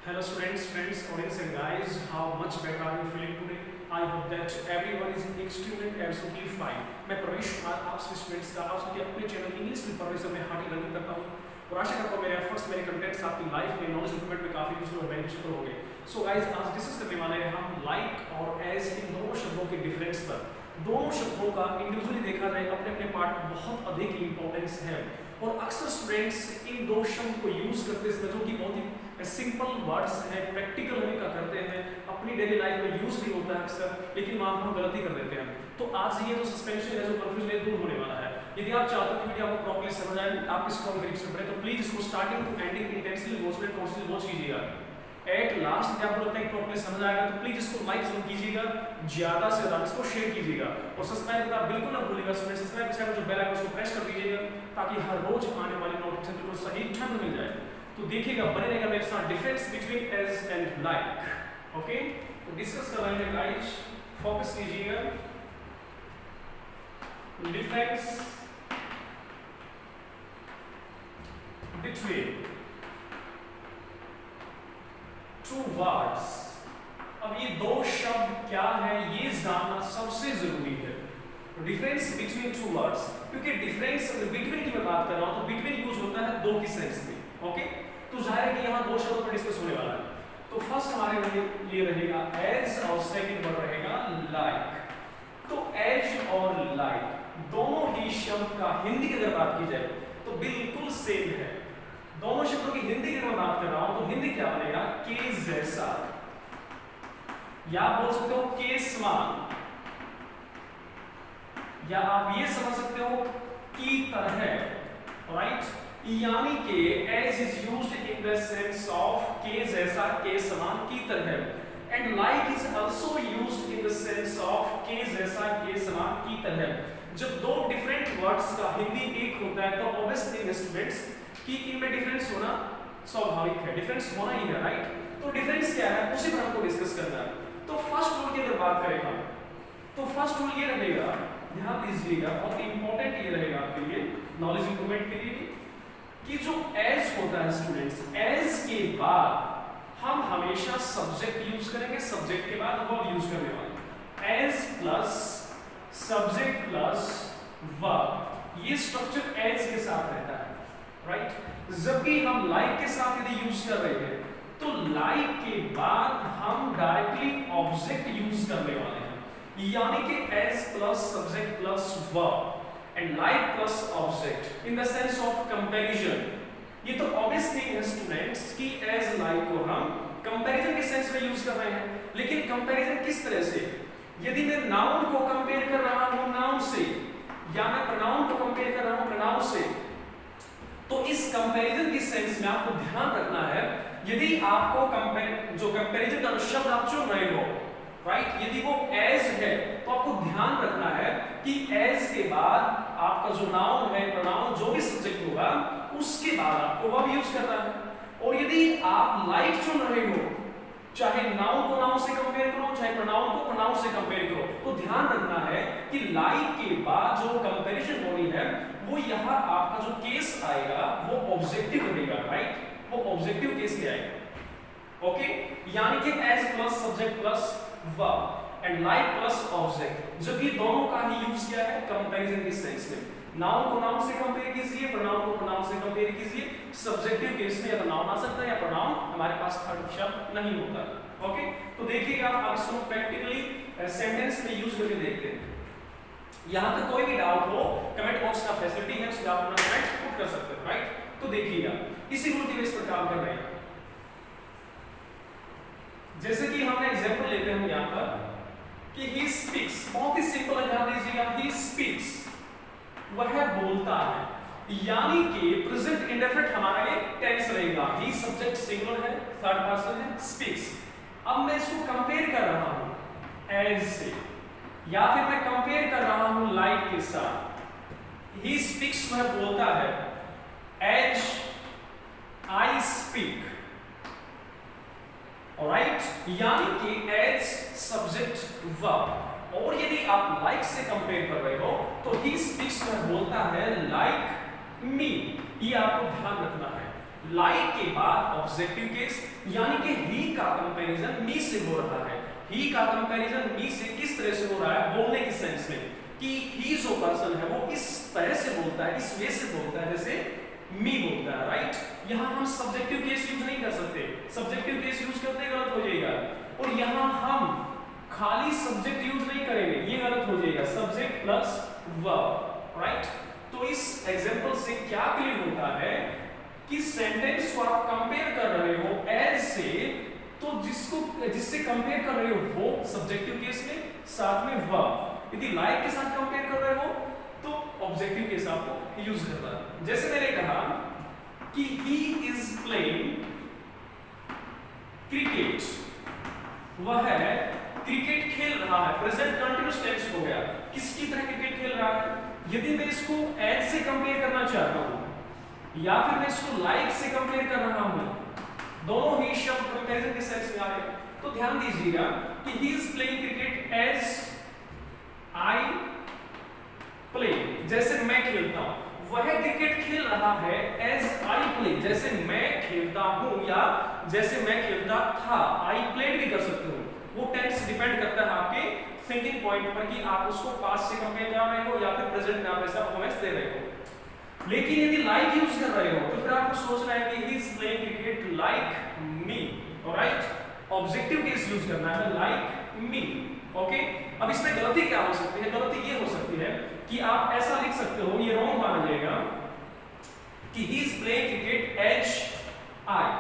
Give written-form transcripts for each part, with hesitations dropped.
Hello students, friends, audience and guys, how much better are you feeling today? I hope that everyone is extremely and absolutely fine. मैं प्रवेश कुमार आप सभी students का आप सबके अपने चैनल इंग्लिश विद प्रोफेसर में हार्टी वेलकम करता हूँ और आशा करता हूँ मेरे एफर्ट्स मेरे कंटेंट्स आपकी लाइफ में नॉलेज इंप्रूवमेंट में काफी यूजफुल और बेनिफिशियल होंगे। सो गाइस आज डिस्कस करने वाले हैं हम लाइक और एज इन दोनों शब्दों के डिफरेंस पर। दोनों शब्दों का इंडिविजुअली देखा जाए अपने अपने पार्ट बहुत अधिक इंपॉर्टेंस है और अक्सर स्टूडेंट्स इन दो शब्द को यूज करते हैं जो कि बहुत ही सिंपल वर्ड्स हैं, प्रैक्टिकल होने का करते हैं, अपनी डेली लाइफ में यूज भी होता है अक्सर, लेकिन वहां हम गलती कर देते हैं। तो आज ये जो सस्पेंशन है, जो कंफ्यूजन है, दूर होने वाला है। यदि आप चाहते हो कि वीडियो आपको प्रॉपर्ली समझ आए, आप इसको ग्रिप से पढ़ें, तो प्लीज इसको starting to ending intensely watch कीजिएगा। एट लास्ट जब आपको लगता है प्रॉपर्ली समझ आएगा तो प्लीज इसको लाइक जरूर कीजिएगा, ज्यादा से ज्यादा इसको शेयर कीजिएगा और सब्सक्राइब करना बिल्कुल ना भूलिएगा। सब्सक्राइब के साथ जो बेल आइकन उसको प्रेस कर दीजिएगा ताकि हर रोज आने वाली नोटिफिकेशन बिल्कुल सही टाइम मिल जाए। तो देखिएगा बने रहेगा मेरे साथ difference between as and like. Okay, तो डिस्कस कर रहे हैं गाइस, फोकस कीजिएगा। Difference between two words. अब ये दो शब्द क्या है ये जानना सबसे जरूरी है। डिफरेंस बिटवीन टू वर्ड्स, क्योंकि डिफरेंस बिटवीन की मैं बात कर रहा हूं तो बिटवीन यूज होता है दो की सेंस में। ओके, तो जाहिर है कि यहाँ दो शब्दों पर डिस्कस होने वाला है। तो फर्स्ट हमारे लिए रहेगा एज और सेकंड वर्ड रहेगा लाइक। तो एज और लाइक दोनों ही शब्द का हिंदी की अगर बात की जाए तो बिल्कुल सेम है। दोनों शब्दों की हिंदी की मैं बात कर रहा हूं तो हिंदी क्या बनेगा? के जैसा, या आप बोल सकते हो के समान, या आप ये समझ सकते हो की तरह, राइट? यानी कि as is used in the sense of के जैसा, के समान, की तरह। And like is also used in the sense of के जैसा, के समान, की तरह। जब दो डिफरेंट वर्ड्स का हिंदी एक होता है तो ऑब्वियस थिंग स्टूडेंट्स कि इनमें डिफरेंस होना स्वाभाविक है, डिफरेंस होना ही है, राइट? तो डिफरेंस क्या है उसी पर हमको डिस्कस करना है। तो फर्स्ट रूल की अगर बात करें हम तो फर्स्ट रूल ये रहेगा, ध्यान दीजिएगा, बहुत इंपॉर्टेंट ये रहेगा आपके लिए नॉलेज इंप्रूवमेंट के लिए, कि जो एज होता है स्टूडेंट्स, एज के बाद हम हमेशा सब्जेक्ट यूज करेंगे, सब्जेक्ट के बाद वर्ब यूज करने वाले। As plus subject plus verb, ये स्ट्रक्चर एज के साथ रहता है, राइट? जबकि हम लाइक के साथ यदि यूज कर रहे हैं तो लाइक के बाद हम डायरेक्टली ऑब्जेक्ट यूज करने वाले हैं, यानी कि as plus subject plus verb and like plus object in the sense of comparison. ये तो ऑब्वियस थिंग है स्टूडेंट्स कि एज लाइक को हम कंपैरिजन के सेंस में यूज कर रहे हैं, लेकिन कंपैरिजन किस तरह से? यदि मैं नाउन को कंपेयर कर रहा हूं नाउन से, या मैं प्रोनाउन को कंपेयर कर रहा हूं प्रोनाउन से, तो इस कंपैरिजन की सेंस में आपको ध्यान रखना है, यदि आपको जो कंपैरिजन का शब्द आप चुन रहे हो, राइट, यदि वो एज है तो आपको ध्यान रखना है कि एज के बाद आपका जो नाउन है, प्रोनाउन, जो भी सब्जेक्ट होगा उसके बाद आपको वर्ब यूज करना है। और यदि आप लाइक चुन रहे हो, चाहे नाउन को नाउन से कंपेयर करो, चाहे प्रोनाउन को प्रोनाउन से कंपेयर करो, तो ध्यान रखना है कि लाइक के बाद जो कंपैरिजन होनी है वो यहाँ आपका जो केस आएगा वो ऑब्जेक्टिव रहेगा, राइट? वो ऑब्जेक्टिव केस में आएगा। ओके, यानी कि as plus subject plus verb and like plus object, जबकि दोनों का ही यूज किया है कंपैरिजन के सेंस में। नाउन को नाउन से कंपेयर कीजिए, प्रोनाउन को प्रोनाउन से कंपेयर कीजिए। सब्जेक्टिव केस में या तो नाउन आ सकता है या प्रोनाउन, हमारे पास थर्ड शब्द नहीं होता। ओके, तो देखिएगा आप इसको प्रैक्टिकली सेंटेंस में यूज करके देखते हैं। यहां तक कोई भी डाउट हो कमेंट बॉक्स का फैसिलिटी है, उसमें आप अपना कमेंट पुट कर सकते हैं, राइट? तो देखिएगा इसी रूल की बेस पर काम कर रहे हैं। जैसे कि हमने एग्जांपल लेते हैं यहां पर कि ही स्पीक्स, बहुत ही सिंपल है, ध्यान दीजिएगा। ही स्पीक्स, वह बोलता है, यानी कि प्रेजेंट इंडेफिनिट हमारा ये टेंस रहेगा। ही सब्जेक्ट सिंगुलर है, थर्ड पर्सन है, स्पीक्स। अब मैं इसको कंपेयर कर रहा हूं एज से, या फिर मैं कंपेयर कर रहा हूं लाइक के साथ। ही स्पीक्स, वह बोलता है, एज आई स्पीक, ऑलराइट, यानी कि एज सब्जेक्ट वर्ब। और यदि आप लाइक से कंपेयर कर रहे हो तो ही स्पीक्स, वह बोलता है, लाइक मी। ये आपको ध्यान रखना है, लाइक के बाद ऑब्जेक्टिव केस, यानी कि ही का कंपैरिजन मी से हो रहा है। ही का कंपैरिजन मी से किस तरह से हो रहा है, बोलने के सेंस में कि ही जो पर्सन है वो इस तरह से बोलता है, इस वे से बोलता है जैसे मी बोलता है, राइट। यहां हम सब्जेक्टिव केस यूज नहीं कर सकते, सब्जेक्टिव केस यूज करते गलत हो जाएगा। और यहां हम खाली सब्जेक्ट यूज नहीं करेंगे, ये गलत हो जाएगा, सब्जेक्ट प्लस वर्ब, राइट। तो इस एग्जांपल से क्या क्लियर होता है कि सेंटेंस को आप कंपेयर कर रहे हो एज से, तो जिससे कंपेयर कर रहे हो वो सब्जेक्टिव केस में, साथ में वर्ब। यदि लाइक के साथ कंपेयर कर रहे हो तो ऑब्जेक्टिव केस आपको यूज करना है। जैसे मैंने कहा कि ही इज प्लेइंग क्रिकेट, वह क्रिकेट खेल रहा है, प्रेजेंट कंटीन्यूअस टेंस हो गया, किसकी तरह क्रिकेट खेल रहा है। यदि मैं इसको एज से कंपेयर करना चाहता हूं या फिर मैं इसको लाइक से कंपेयर कर रहा हूं, दोनों ही शब्द कंपैरिजन के सेंस में आ रहे हैं, तो ध्यान दीजिएगा कि he is playing cricket as I play, जैसे मैं खेलता हूं, वह क्रिकेट खेल रहा है एज आई प्ले, जैसे मैं खेलता हूं या जैसे मैं खेलता था। आई प्लेड भी कर सकते हो, वो टेंस डिपेंड करता है आपके थिंकिंग पॉइंट पर कि आप उसको पास्ट से कंपेयर कर रहे हो या फिर प्रेजेंट में आप ऐसा परफॉर्मेंस दे रहे हो। लेकिन यदि लाइक यूज कर रहे हो तो फिर आपको सोचना है कि he is playing cricket like me, alright. Objective case use करना है, लाइक मी, ओके। अब इसमें गलती क्या हो सकती है, गलती ये हो सकती है कि आप ऐसा लिख सकते हो, ये रॉन्ग माना जाएगा कि he is playing cricket as I,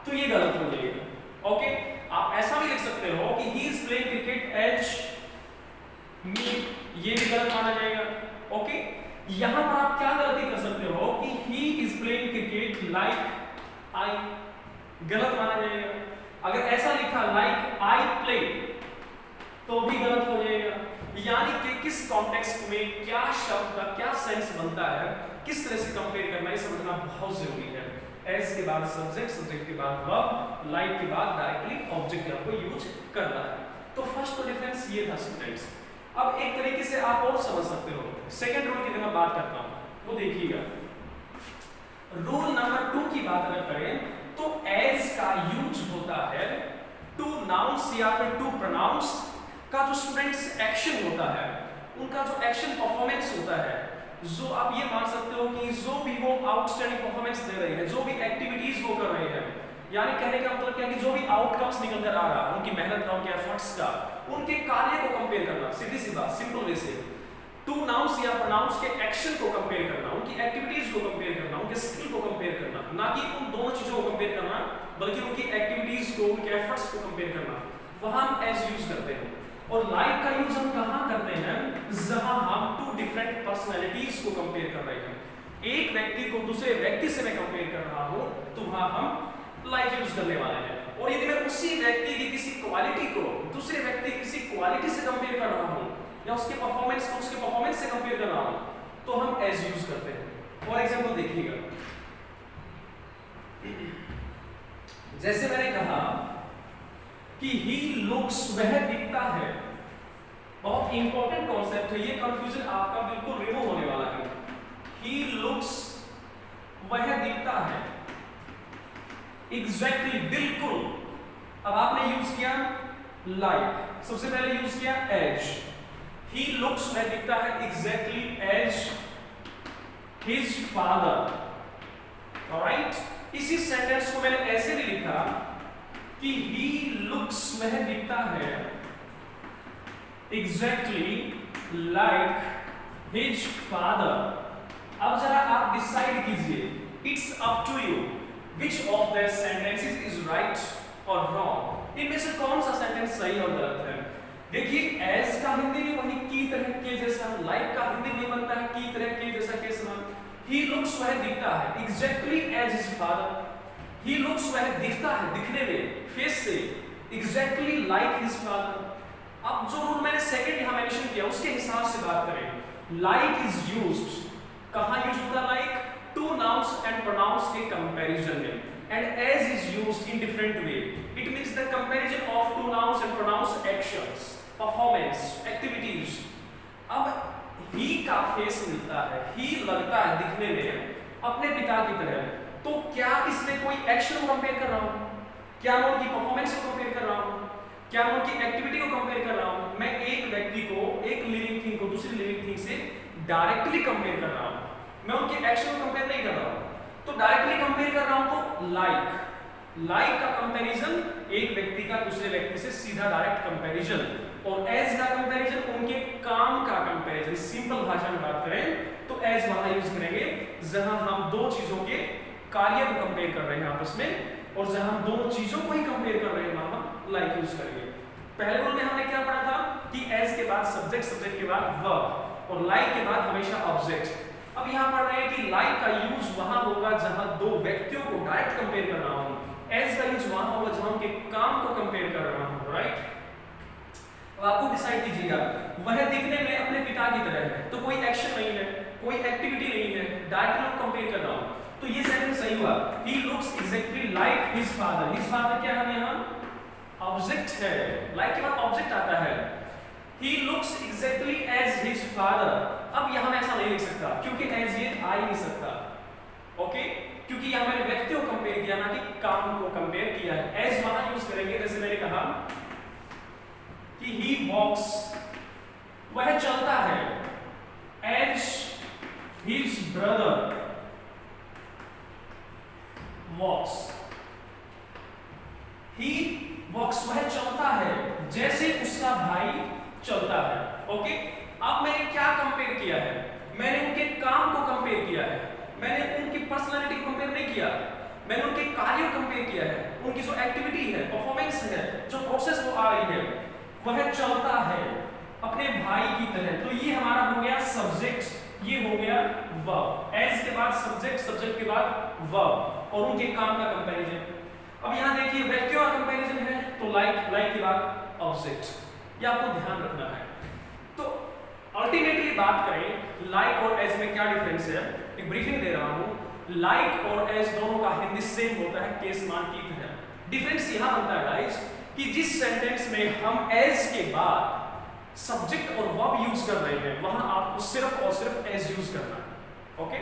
तो ये गलत हो जाएगा, ओके। आप ऐसा भी लिख सकते हो कि he is playing cricket as me, ये भी गलत माना जाएगा, ओके। यहां पर आप क्या गलती कर सकते हो कि he is playing cricket like I, गलत माना जाएगा। अगर ऐसा लिखा लाइक आई प्ले तो भी गलत हो जाएगा। यानी कि किस कॉन्टेक्स्ट में क्या शब्द का क्या सेंस बनता है, किस तरह से कंपेयर करना, ये समझना बहुत जरूरी है। एस के बाद सब्जेक्ट, सब्जेक्ट के बाद वर्ब, लाइक के बाद डायरेक्टली ऑब्जेक्ट आपको यूज करना है। तो फर्स्ट तो डिफरेंस ये था स्टूडेंट्स। अब एक तरीके से आप और समझ सकते हो, सेकंड रूल की मैं बात करता हूं, वो देखिएगा। रूल नंबर 2 की बात अगर करें तो एज का यूज होता है टू नाउन्स या फिर टू प्रोनाउंस का जो स्टूडेंट्स एक्शन होता है, उनका जो एक्शन परफॉर्मेंस होता है, जो आप ये मान सकते हो कि जो भी वो आउटस्टैंडिंग परफॉर्मेंस दे रहे हैं, जो भी एक्टिविटीज वो कर रहे हैं, यानी कहने का मतलब क्या है कि जो भी आउटकम्स निकल कर आ रहा है उनकी मेहनत का, उनके एफर्ट्स का, उनके कार्य को कंपेयर करना, सीधी सी बात, सिंपल वे से। टू नाउन्स या प्रोनाउंस के एक्शन को कंपेयर करना, उनकी एक्टिविटीज को कंपेयर करना, उनके स्किल को कंपेयर करना, ना कि उन दोनों चीजों को कंपेयर करना, बल्कि उनकी एक्टिविटीज को, उनके एफर्ट्स को कंपेयर करना, वहां हम एज यूज करते हैं। और लाइक का यूज हम कहां करते हैं, जहां हम टू डिफरेंट पर्सनैलिटीज को कंपेयर कर रहे हैं। एक व्यक्ति को दूसरे व्यक्ति से मैं कंपेयर कर रहा हूं तो वहां हम लाइक यूज करने वाले हैं। और यदि मैं उसी व्यक्ति की किसी क्वालिटी को दूसरे व्यक्ति की किसी क्वालिटी से कंपेयर कर रहा हूं या उसके परफॉर्मेंस को उसके परफॉर्मेंस से कंपेयर कर रहा हूं तो हम एज यूज करते हैं। फॉर एग्जांपल देखिएगा, जैसे मैंने कहा कि ही लुक्स, वह दिखता है, बहुत इंपॉर्टेंट कॉन्सेप्ट है, ये कंफ्यूजन आपका बिल्कुल रिमूव होने वाला है। ही लुक्स, वह दिखता है, एग्जैक्टली, बिल्कुल। अब आपने यूज किया लाइक, सबसे पहले यूज किया एज। ही लुक्स, वह दिखता है exactly as his father, alright. इसी सेंटेंस को मैंने ऐसे भी लिखा कि ही लुक्स, वह दिखता है एग्जैक्टली लाइक हिज फादर। अब जरा आप डिसाइड कीजिए, it's up to you, which of the sentences is right और रॉन्ग। इनमें से कौन सा सेंटेंस सही और गलत है। देखिए, एज का हिंदी में वही की तरह के जैसा, लाइक का हिंदी में बनता है की तरह के जैसा के समान। ही लुक्स, वह दिखता है exactly as his father. He looks, वह दिखता है, दिखने में, फेस से, एग्जैक्टली लाइक हिज फादर। अब जो रूल मैंने सेकंड यहां मेंशन किया उसके हिसाब से बात करें, लाइक इज यूज्ड, कहां यूज होता है like, to nouns and pronouns के कंपैरिजन में, and as is used in different way. It means the comparison of two nouns and pronouns actions, performance, activities. अब ही का फेस मिलता है, ही लगता है दिखने में अपने पिता की तरह, तो क्या इसमें कोई एक्शन को कंपेयर कर रहा हूं, क्या मैं उनकी परफॉर्मेंस को कंपेयर कर रहा हूं, क्या मैं उनकी एक्टिविटी को कंपेयर कर रहा हूं? मैं एक व्यक्ति को, एक लिविंग थिंग को दूसरी लिविंग थिंग से डायरेक्टली कंपेयर कर रहा हूं, मैं उनके एक्शन को कंपेयर नहीं कर रहा हूं। तो डायरेक्टली कंपेयर कर रहा हूं तो लाइक का कंपैरिजन एक व्यक्ति का दूसरे व्यक्ति से सीधा डायरेक्ट कंपैरिजन, और एज का कंपैरिजन उनके काम का कंपैरिजन। सिंपल भाषा में बात करें तो एज वहां यूज करेंगे जहां हम दो चीजों के कार्य को कंपेयर कर रहे हैं आपस में, और जहां हम दोनों चीजों को ही कंपेयर कर रहे हैं वहां हम लाइक यूज करेंगे। पहले रूल में हमने क्या पढ़ा था कि एज के बाद सब्जेक्ट, सब्जेक्ट के बाद वर्ब, और लाइक के बाद हमेशा ऑब्जेक्ट। अब यहां पढ़ रहे हैं कि लाइक का यूज वहां होगा जहां दो व्यक्तियों को डायरेक्ट कंपेयर कर रहा हूं, एज का यूज वहां होगा जहां उनके काम को कंपेयर कर रहा हूं, राइट। अब आपको डिसाइड कीजिएगा, वह दिखने में अपने पिता की तरह है, तो कोई एक्शन नहीं है, कोई एक्टिविटी नहीं है, डायरेक्टली कंपेयर कर रहा हूं, तो ये सेंटेंस सही हुआ। ही looks exactly like his father. His father क्या है यहां? ऑब्जेक्ट है, लाइक के बाद ऑब्जेक्ट आता है। He looks exactly as his father. अब यहां मैं ऐसा नहीं लिख सकता क्योंकि एज ये आ ही नहीं सकता, ओके, क्योंकि यहां मैंने व्यक्ति को कंपेयर किया ना कि काम को कंपेयर किया है। एज वहां यूज करेंगे जैसे मैंने कहा कि he walks, वह चलता है, as his brother walks, he walks, वह चलता है जैसे उसका भाई चलता है, ओके। अब मैंने क्या कंपेयर किया है? मैंने उनके काम को कंपेयर किया है, मैंने उनकी पर्सनालिटी को कंपेयर नहीं किया, मैंने उनके कार्य को कंपेयर किया है, उनकी जो एक्टिविटी है, परफॉर्मेंस है, जो प्रोसेस वो आ रही है, वह चलता है अपने भाई की तरह। तो ये हमारा हो गया सब्जेक्ट, ये हो गया वर्ब। एज के बाद सब्जेक्ट, सब्जेक्ट के बाद वर्ब, और उनके काम का कंपैरिजन। अब यहां देखिए व्यक्तियों का कंपैरिजन है तो लाइक के बाद ऑब्जेक्ट, ये आपको ध्यान रखना है। तो अल्टीमेटली बात करें लाइक और एज में क्या डिफरेंस है, एक ब्रीफिंग दे रहा हूं। लाइक और एज दोनों का हिंदी सेम होता है, केस मान की तरह। डिफरेंस यहां बनता है गाइस कि जिस सेंटेंस में हम एज के बाद सब्जेक्ट और वर्ब यूज कर रहे हैं वहां आपको सिर्फ और सिर्फ एज यूज करना है, ओके।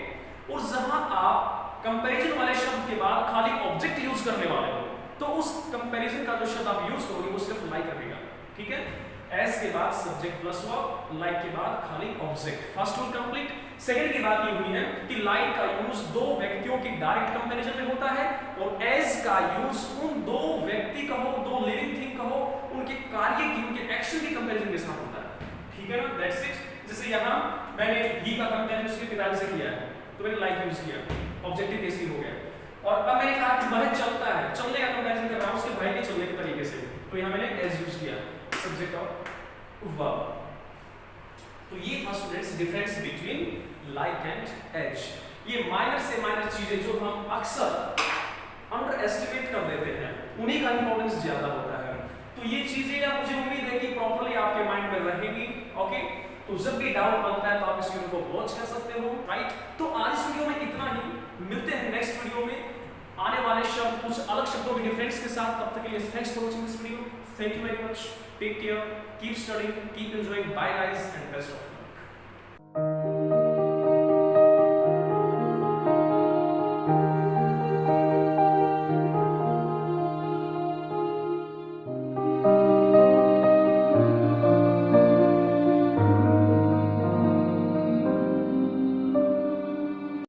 और जहां आप कंपैरिजन वाले शब्द के बाद खाली ऑब्जेक्ट यूज करने वाले हो तो उस कंपैरिजन का जो शब्द आप यूज करोगे वो सिर्फ लाइक रहेगा, ठीक है। एज के बाद सब्जेक्ट प्लस वर्ब, लाइक के बाद खाली object. First rule complete. Second की बात ये हुई है कि लाइक का यूज दो व्यक्तियों के डायरेक्ट कंपैरिजन में होता है, और एज का यूज उन दो व्यक्ति कहो, दो लिविंग थिंग कहो, उनके कार्य की, उनके एक्शन की कंपैरिजन के साथ होता है, ठीक है ना। That's it. जैसे यहां मैंने ही का कंपैरिजन उसके पिताजी से किया है तो मैंने लाइक यूज किया, ऑब्जेक्टिव केस हो गया। और अब मैंने कहा कि वह चलता है, चलने का कंपैरिजन कर रहा हूं उसके भाई के चलने के तरीके से, तो यहां मैंने एज यूज किया, सब्जेक्ट और वर्ब। तो ये था students difference between like and as. ये माइनर से माइनर चीजें जो हम अक्सर अंडर एस्टिमेट कर देते हैं उन्हीं का इंपॉर्टेंस ज्यादा होता है। तो ये चीजें मुझे उम्मीद है कि प्रॉपर्ली आपके माइंड में रहेंगी, ओके। तो जब भी डाउट बनता है तो आप इस वीडियो को वॉच कर सकते हो, राइट। तो आज इस वीडियो में इतना ही, मिलते हैं नेक्स्ट वीडियो में आने वाले शब्द कुछ अलग शब्दों के डिफरेंस के साथ। तब तक के लिए thanks for watching this video, thank you very much, take care, keep studying, keep enjoying, bye guys and best of